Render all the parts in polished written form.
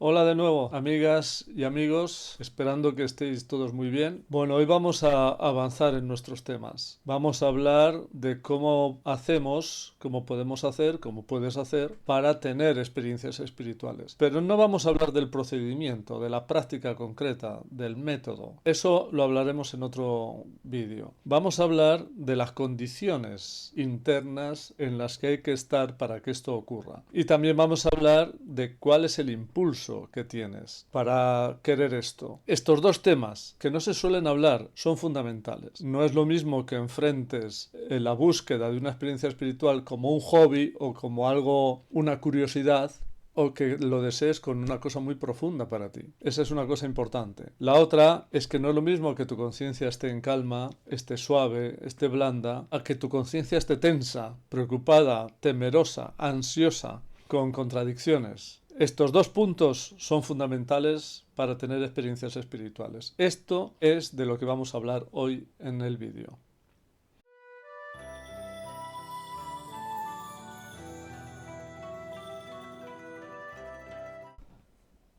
Hola de nuevo, amigas y amigos, esperando que estéis todos muy bien. Bueno, hoy vamos a avanzar en nuestros temas. Vamos a hablar de cómo hacemos, cómo podemos hacer, cómo puedes hacer para tener experiencias espirituales. Pero no vamos a hablar del procedimiento, de la práctica concreta, del método. Eso lo hablaremos en otro vídeo. Vamos a hablar de las condiciones internas en las que hay que estar para que esto ocurra. Y también vamos a hablar de cuál es el impulso que tienes para querer esto. Estos dos temas que no se suelen hablar son fundamentales. No es lo mismo que enfrentes la búsqueda de una experiencia espiritual como un hobby o como algo, una curiosidad, o que lo desees con una cosa muy profunda para ti. Esa es una cosa importante. La otra es que no es lo mismo que tu conciencia esté en calma, esté suave, esté blanda, a que tu conciencia esté tensa, preocupada, temerosa, ansiosa, con contradicciones. Estos dos puntos son fundamentales para tener experiencias espirituales. Esto es de lo que vamos a hablar hoy en el vídeo.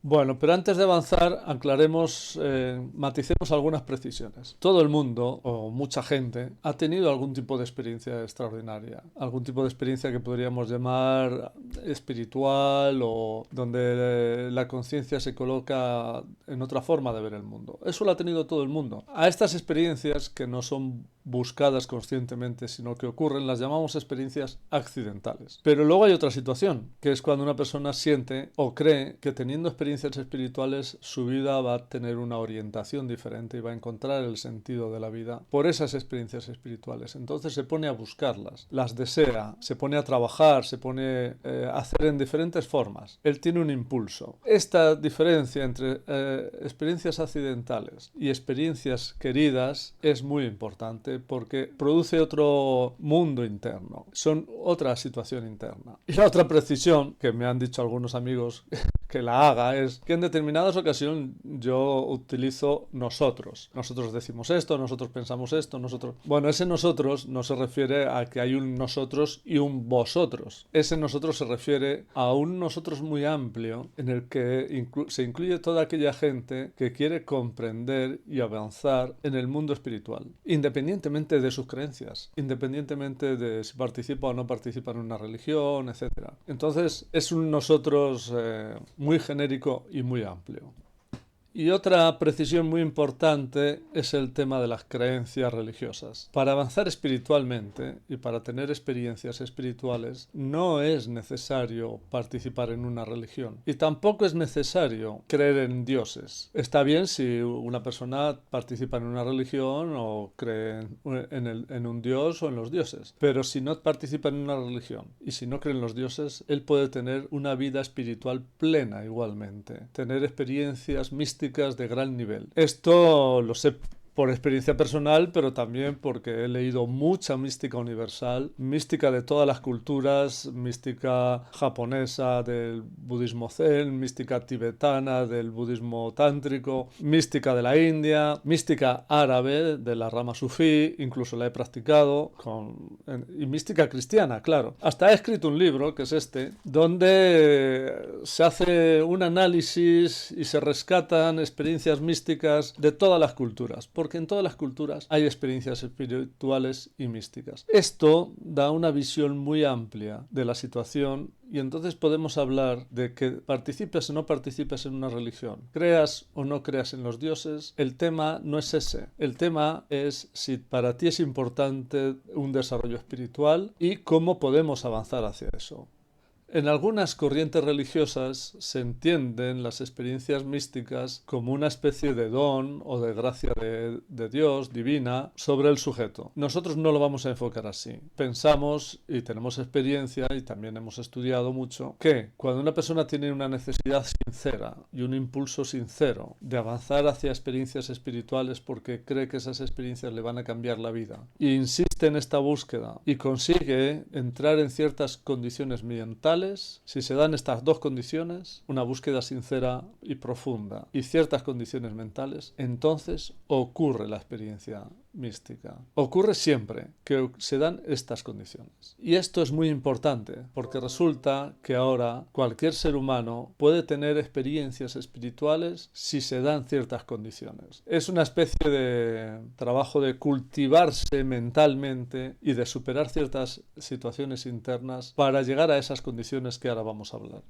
Bueno, pero antes de avanzar, aclaremos, maticemos algunas precisiones. Todo el mundo, o mucha gente, ha tenido algún tipo de experiencia extraordinaria, algún tipo de experiencia que podríamos llamar espiritual o donde la conciencia se coloca en otra forma de ver el mundo. Eso lo ha tenido todo el mundo. A estas experiencias, que no son buscadas conscientemente, sino que ocurren, las llamamos experiencias accidentales. Pero luego hay otra situación, que es cuando una persona siente o cree que teniendo experiencias espirituales su vida va a tener una orientación diferente y va a encontrar el sentido de la vida por esas experiencias espirituales. Entonces se pone a buscarlas, las desea, se pone a trabajar, se pone a hacer en diferentes formas. Él tiene un impulso. Esta diferencia entre experiencias accidentales y experiencias queridas es muy importante porque produce otro mundo interno, son otra situación interna. Y la otra precisión que me han dicho algunos amigos que la haga es que en determinadas ocasiones yo utilizo nosotros. Nosotros decimos esto, nosotros pensamos esto, nosotros... Bueno, ese nosotros no se refiere a que hay un nosotros y un vosotros. Ese nosotros se refiere a un nosotros muy amplio en el que se incluye toda aquella gente que quiere comprender y avanzar en el mundo espiritual, independientemente de sus creencias, independientemente de si participa o no participa en una religión, etc. Entonces es un nosotros muy genérico y muy amplio. Y otra precisión muy importante es el tema de las creencias religiosas. Para avanzar espiritualmente y para tener experiencias espirituales no es necesario participar en una religión y tampoco es necesario creer en dioses. Está bien si una persona participa en una religión o cree en un dios o en los dioses, pero si no participa en una religión y si no cree en los dioses, él puede tener una vida espiritual plena igualmente, tener experiencias místicas de gran nivel. Esto lo sé por experiencia personal, pero también porque he leído mucha mística universal, mística de todas las culturas, mística japonesa del budismo zen, mística tibetana del budismo tántrico, mística de la India, mística árabe de la rama sufí, incluso la he practicado, y mística cristiana, claro. Hasta he escrito un libro, que es este, donde se hace un análisis y se rescatan experiencias místicas de todas las culturas, porque en todas las culturas hay experiencias espirituales y místicas. Esto da una visión muy amplia de la situación y entonces podemos hablar de que participes o no participes en una religión, creas o no creas en los dioses. El tema no es ese. El tema es si para ti es importante un desarrollo espiritual y cómo podemos avanzar hacia eso. En algunas corrientes religiosas se entienden las experiencias místicas como una especie de don o de gracia de Dios, divina, sobre el sujeto. Nosotros no lo vamos a enfocar así. Pensamos y tenemos experiencia y también hemos estudiado mucho que cuando una persona tiene una necesidad sincera y un impulso sincero de avanzar hacia experiencias espirituales porque cree que esas experiencias le van a cambiar la vida e insiste en esta búsqueda y consigue entrar en ciertas condiciones mentales, si se dan estas dos condiciones, una búsqueda sincera y profunda y ciertas condiciones mentales, entonces ocurre la experiencia mística. Ocurre siempre que se dan estas condiciones. Y esto es muy importante porque resulta que ahora cualquier ser humano puede tener experiencias espirituales si se dan ciertas condiciones. Es una especie de trabajo de cultivarse mentalmente y de superar ciertas situaciones internas para llegar a esas condiciones que ahora vamos a hablar.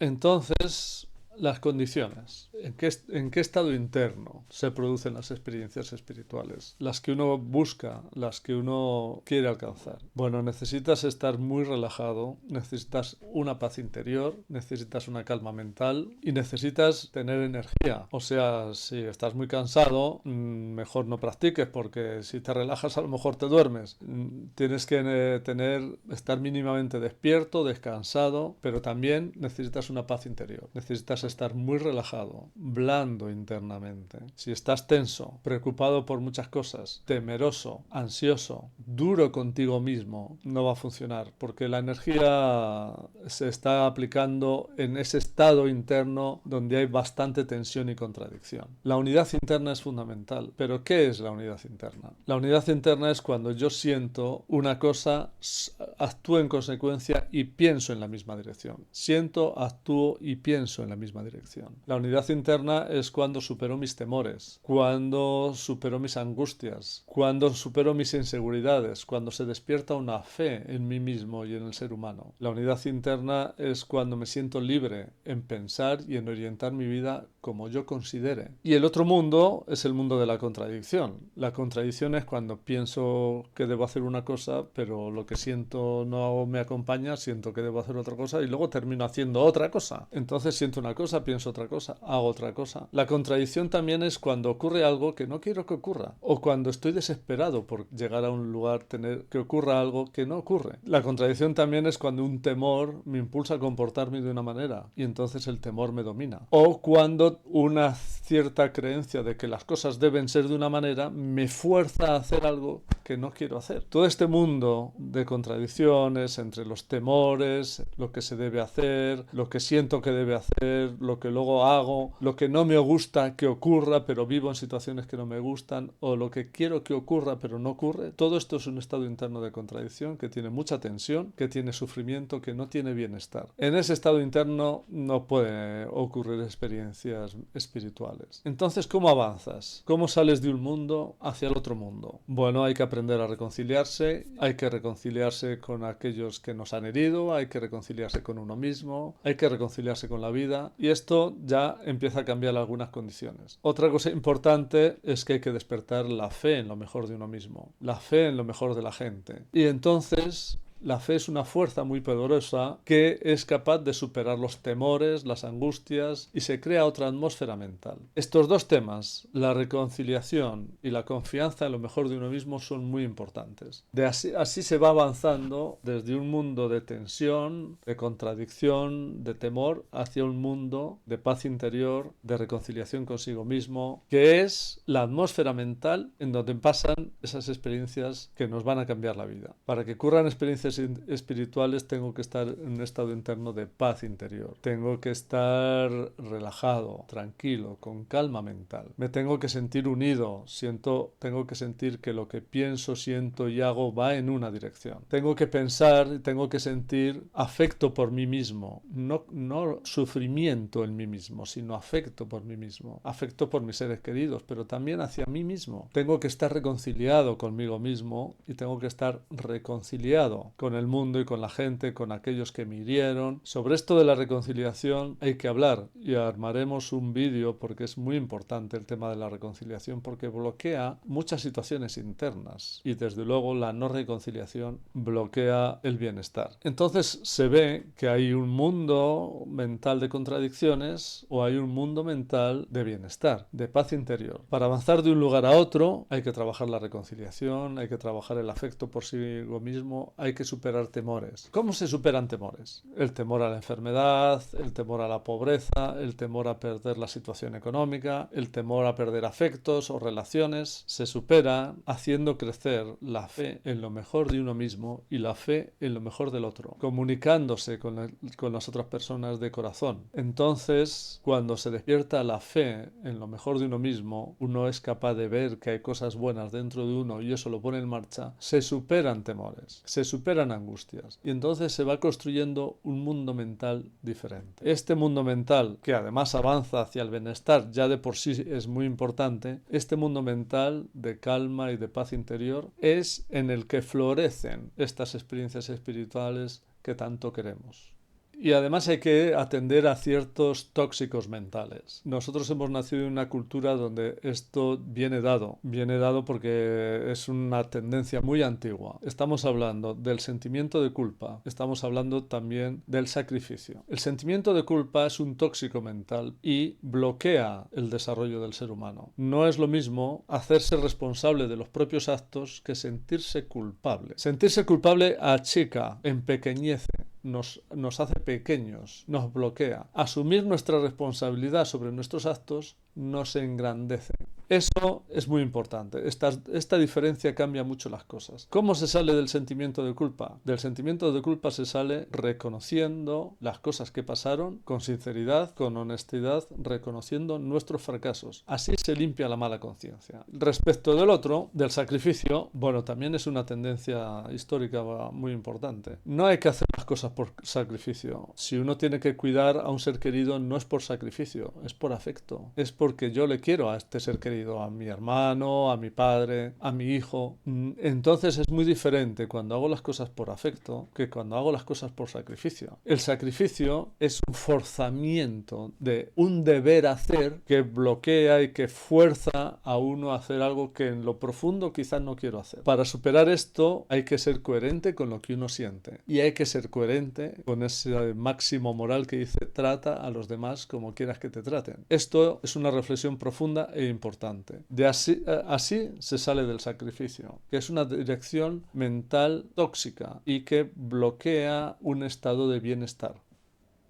Entonces, las condiciones. ¿En qué estado interno se producen las experiencias espirituales? Las que uno busca, las que uno quiere alcanzar. Bueno, necesitas estar muy relajado, necesitas una paz interior, necesitas una calma mental y necesitas tener energía. O sea, si estás muy cansado, mejor no practiques porque si te relajas a lo mejor te duermes. Tienes que estar mínimamente despierto, descansado, pero también necesitas una paz interior. Necesitas estar muy relajado, blando internamente. Si estás tenso, preocupado por muchas cosas, temeroso, ansioso, duro contigo mismo, no va a funcionar porque la energía se está aplicando en ese estado interno donde hay bastante tensión y contradicción. La unidad interna es fundamental, pero ¿qué es la unidad interna? La unidad interna es cuando yo siento una cosa, actúo en consecuencia y pienso en la misma dirección. Siento, actúo y pienso en la misma dirección. La unidad interna es cuando supero mis temores, cuando supero mis angustias, cuando supero mis inseguridades, cuando se despierta una fe en mí mismo y en el ser humano. La unidad interna es cuando me siento libre en pensar y en orientar mi vida como yo considere. Y el otro mundo es el mundo de la contradicción. La contradicción es cuando pienso que debo hacer una cosa, pero lo que siento no me acompaña, siento que debo hacer otra cosa y luego termino haciendo otra cosa. Entonces siento una cosa, pienso otra cosa, hago otra cosa. La contradicción también es cuando ocurre algo que no quiero que ocurra o cuando estoy desesperado por llegar a un lugar, tener que ocurra algo que no ocurre. La contradicción también es cuando un temor me impulsa a comportarme de una manera y entonces el temor me domina. O cuando una cierta creencia de que las cosas deben ser de una manera me fuerza a hacer algo que no quiero hacer. Todo este mundo de contradicciones entre los temores, lo que se debe hacer, lo que siento que debe hacer, lo que luego hago, lo que no me gusta que ocurra pero vivo en situaciones que no me gustan o lo que quiero que ocurra pero no ocurre, todo esto es un estado interno de contradicción que tiene mucha tensión, que tiene sufrimiento, que no tiene bienestar. En ese estado interno no puede ocurrir experiencias espirituales. Entonces, ¿cómo avanzas? ¿Cómo sales de un mundo hacia el otro mundo? Bueno, hay que aprender a reconciliarse, hay que reconciliarse con aquellos que nos han herido, hay que reconciliarse con uno mismo, hay que reconciliarse con la vida y esto ya empieza a cambiar algunas condiciones. Otra cosa importante es que hay que despertar la fe en lo mejor de uno mismo, la fe en lo mejor de la gente. Y entonces la fe es una fuerza muy poderosa que es capaz de superar los temores, las angustias y se crea otra atmósfera mental. Estos dos temas, la reconciliación y la confianza en lo mejor de uno mismo, son muy importantes. Así se va avanzando desde un mundo de tensión, de contradicción, de temor, hacia un mundo de paz interior, de reconciliación consigo mismo, que es la atmósfera mental en donde pasan esas experiencias que nos van a cambiar la vida. Para que ocurran experiencias espirituales tengo que estar en un estado interno de paz interior. Tengo que estar relajado, tranquilo, con calma mental. Me tengo que sentir unido. Tengo que sentir que lo que pienso, siento y hago va en una dirección. Tengo que pensar y tengo que sentir afecto por mí mismo. No sufrimiento en mí mismo, sino afecto por mí mismo. Afecto por mis seres queridos, pero también hacia mí mismo. Tengo que estar reconciliado conmigo mismo y tengo que estar reconciliado con el mundo y con la gente, con aquellos que me hirieron. Sobre esto de la reconciliación hay que hablar y armaremos un vídeo porque es muy importante el tema de la reconciliación porque bloquea muchas situaciones internas y desde luego la no reconciliación bloquea el bienestar. Entonces se ve que hay un mundo mental de contradicciones o hay un mundo mental de bienestar, de paz interior. Para avanzar de un lugar a otro hay que trabajar la reconciliación, hay que trabajar el afecto por sí mismo, hay que que superar temores. ¿Cómo se superan temores? El temor a la enfermedad, el temor a la pobreza, el temor a perder la situación económica, el temor a perder afectos o relaciones. Se supera haciendo crecer la fe en lo mejor de uno mismo y la fe en lo mejor del otro, comunicándose con las otras personas de corazón. Entonces, cuando se despierta la fe en lo mejor de uno mismo, uno es capaz de ver que hay cosas buenas dentro de uno y eso lo pone en marcha, se superan temores, se superan angustias y entonces se va construyendo un mundo mental diferente. Este mundo mental, que además avanza hacia el bienestar, ya de por sí es muy importante, este mundo mental de calma y de paz interior es en el que florecen estas experiencias espirituales que tanto queremos. Y además hay que atender a ciertos tóxicos mentales. Nosotros hemos nacido en una cultura donde esto viene dado porque es una tendencia muy antigua. Estamos hablando del sentimiento de culpa, estamos hablando también del sacrificio. El sentimiento de culpa es un tóxico mental y bloquea el desarrollo del ser humano. No es lo mismo hacerse responsable de los propios actos que sentirse culpable. Sentirse culpable achica, empequeñece. Nos hace pequeños, nos bloquea. Asumir nuestra responsabilidad sobre nuestros actos nos engrandece. Eso es muy importante. Esta diferencia cambia mucho las cosas. ¿Cómo se sale del sentimiento de culpa? Del sentimiento de culpa se sale reconociendo las cosas que pasaron con sinceridad, con honestidad, reconociendo nuestros fracasos. Así se limpia la mala conciencia. Respecto del otro, del sacrificio, bueno, también es una tendencia histórica muy importante. No hay que hacer las cosas por sacrificio. Si uno tiene que cuidar a un ser querido, no es por sacrificio, es por afecto. Es porque yo le quiero a este ser querido, a mi hermano, a mi padre, a mi hijo. Entonces es muy diferente cuando hago las cosas por afecto que cuando hago las cosas por sacrificio. El sacrificio es un forzamiento de un deber hacer que bloquea y que fuerza a uno a hacer algo que en lo profundo quizás no quiero hacer. Para superar esto hay que ser coherente con lo que uno siente y hay que ser coherente con ese máximo moral que dice trata a los demás como quieras que te traten. Esto es una reflexión profunda e importante. Así se sale del sacrificio, que es una dirección mental tóxica y que bloquea un estado de bienestar.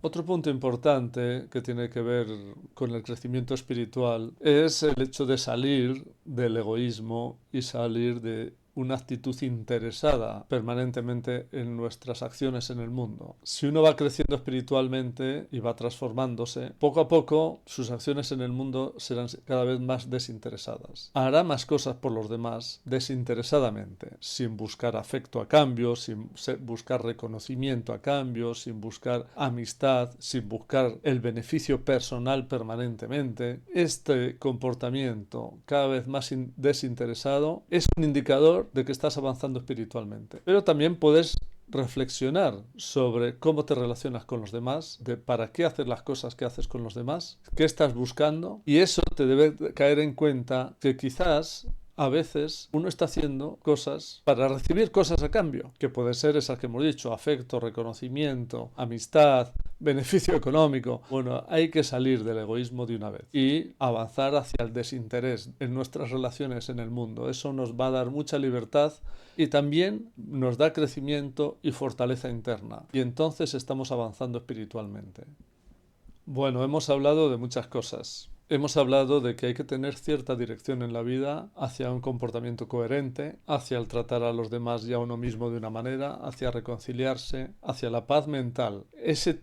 Otro punto importante que tiene que ver con el crecimiento espiritual es el hecho de salir del egoísmo y salir de una actitud interesada permanentemente en nuestras acciones en el mundo. Si uno va creciendo espiritualmente y va transformándose, poco a poco sus acciones en el mundo serán cada vez más desinteresadas. Hará más cosas por los demás desinteresadamente, sin buscar afecto a cambio, sin buscar reconocimiento a cambio, sin buscar amistad, sin buscar el beneficio personal permanentemente. Este comportamiento cada vez más desinteresado es un indicador de que estás avanzando espiritualmente. Pero también puedes reflexionar sobre cómo te relacionas con los demás, de para qué haces las cosas que haces con los demás, qué estás buscando, y eso te debe caer en cuenta que quizás a veces uno está haciendo cosas para recibir cosas a cambio, que pueden ser esas que hemos dicho, afecto, reconocimiento, amistad, beneficio económico. Bueno, hay que salir del egoísmo de una vez y avanzar hacia el desinterés en nuestras relaciones en el mundo. Eso nos va a dar mucha libertad y también nos da crecimiento y fortaleza interna. Y entonces estamos avanzando espiritualmente. Bueno, hemos hablado de muchas cosas. Hemos hablado de que hay que tener cierta dirección en la vida hacia un comportamiento coherente, hacia el tratar a los demás y a uno mismo de una manera, hacia reconciliarse, hacia la paz mental. Ese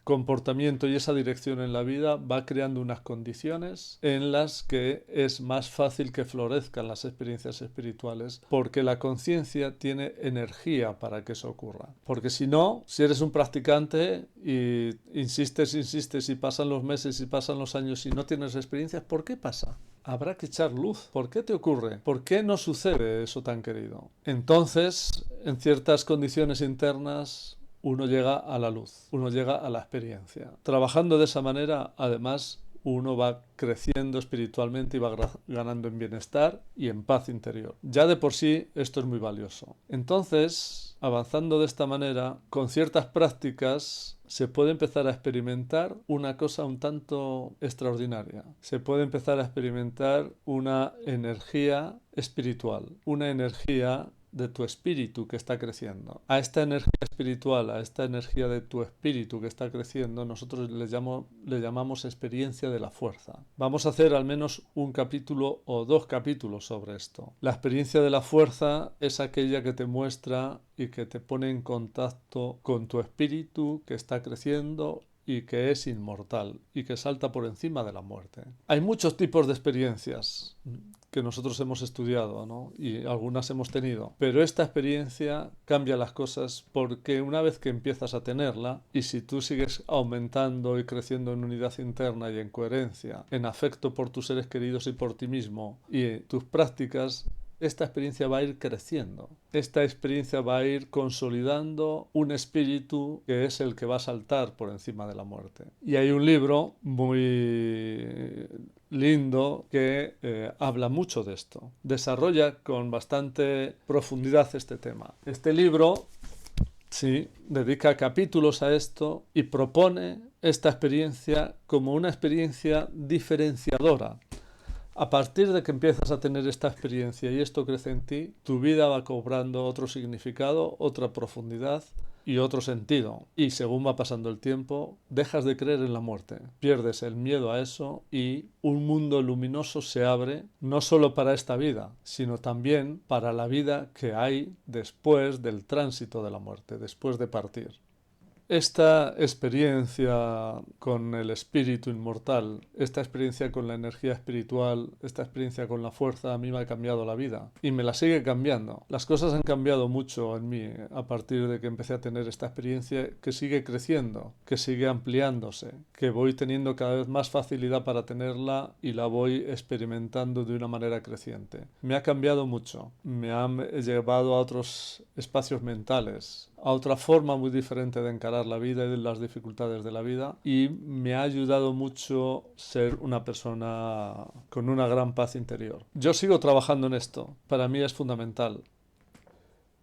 comportamiento y esa dirección en la vida va creando unas condiciones en las que es más fácil que florezcan las experiencias espirituales porque la conciencia tiene energía para que eso ocurra. Porque si no, si eres un practicante y insistes y pasan los meses y pasan los años y no tienes experiencias, ¿por qué pasa? Habrá que echar luz. ¿Por qué te ocurre? ¿Por qué no sucede eso tan querido? Entonces, en ciertas condiciones internas, uno llega a la luz, uno llega a la experiencia. Trabajando de esa manera, además, uno va creciendo espiritualmente y va ganando en bienestar y en paz interior. Ya de por sí esto es muy valioso. Entonces, avanzando de esta manera, con ciertas prácticas se puede empezar a experimentar una cosa un tanto extraordinaria. Se puede empezar a experimentar una energía espiritual, una energía de tu espíritu que está creciendo. A esta energía espiritual, a esta energía de tu espíritu que está creciendo, nosotros le llamamos experiencia de la fuerza. Vamos a hacer al menos un capítulo o 2 capítulos sobre esto. La experiencia de la fuerza es aquella que te muestra y que te pone en contacto con tu espíritu que está creciendo y que es inmortal y que salta por encima de la muerte. Hay muchos tipos de experiencias que nosotros hemos estudiado, ¿no? Y algunas hemos tenido, pero esta experiencia cambia las cosas porque una vez que empiezas a tenerla, y si tú sigues aumentando y creciendo en unidad interna y en coherencia, en afecto por tus seres queridos y por ti mismo y tus prácticas, esta experiencia va a ir creciendo. Esta experiencia va a ir consolidando un espíritu que es el que va a saltar por encima de la muerte. Y hay un libro muy lindo que habla mucho de esto. Desarrolla con bastante profundidad este tema. Este libro dedica capítulos a esto y propone esta experiencia como una experiencia diferenciadora. A partir de que empiezas a tener esta experiencia y esto crece en ti, tu vida va cobrando otro significado, otra profundidad y otro sentido. Y según va pasando el tiempo, dejas de creer en la muerte, pierdes el miedo a eso y un mundo luminoso se abre no solo para esta vida, sino también para la vida que hay después del tránsito de la muerte, después de partir. Esta experiencia con el espíritu inmortal, esta experiencia con la energía espiritual, esta experiencia con la fuerza, a mí me ha cambiado la vida y me la sigue cambiando. Las cosas han cambiado mucho en mí a partir de que empecé a tener esta experiencia que sigue creciendo, que sigue ampliándose, que voy teniendo cada vez más facilidad para tenerla y la voy experimentando de una manera creciente. Me ha cambiado mucho, me ha llevado a otros espacios mentales, a otra forma muy diferente de encarar la vida y de las dificultades de la vida, y me ha ayudado mucho ser una persona con una gran paz interior. Yo sigo trabajando en esto, para mí es fundamental.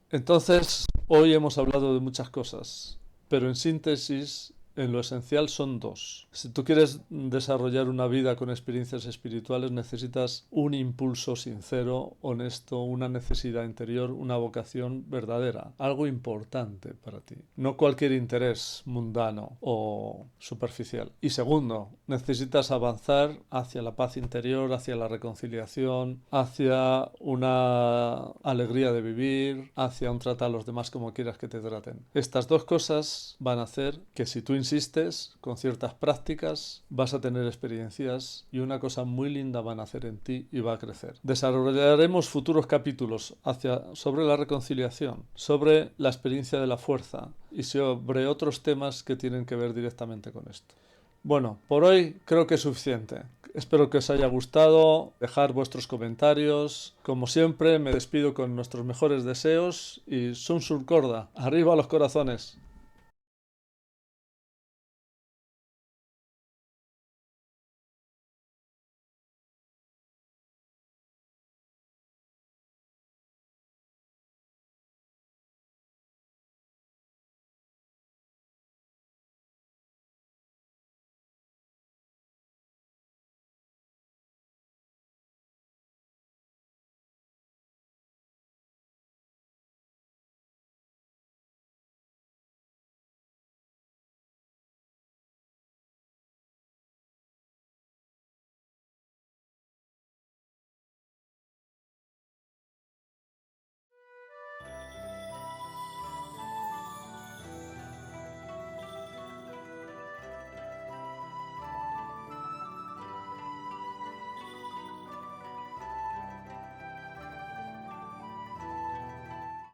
Entonces, hoy hemos hablado de muchas cosas, pero en síntesis, en lo esencial son 2. Si tú quieres desarrollar una vida con experiencias espirituales, necesitas un impulso sincero, honesto, una necesidad interior, una vocación verdadera, algo importante para ti. No cualquier interés mundano o superficial. Y segundo, necesitas avanzar hacia la paz interior, hacia la reconciliación, hacia una alegría de vivir, hacia un trato a los demás como quieras que te traten. Estas 2 cosas van a hacer que si tú insistes con ciertas prácticas, vas a tener experiencias y una cosa muy linda van a hacer en ti y va a crecer. Desarrollaremos futuros capítulos sobre la reconciliación, sobre la experiencia de la fuerza y sobre otros temas que tienen que ver directamente con esto. Bueno, por hoy creo que es suficiente. Espero que os haya gustado, dejar vuestros comentarios. Como siempre, me despido con nuestros mejores deseos y Sun Sur Corda, arriba los corazones.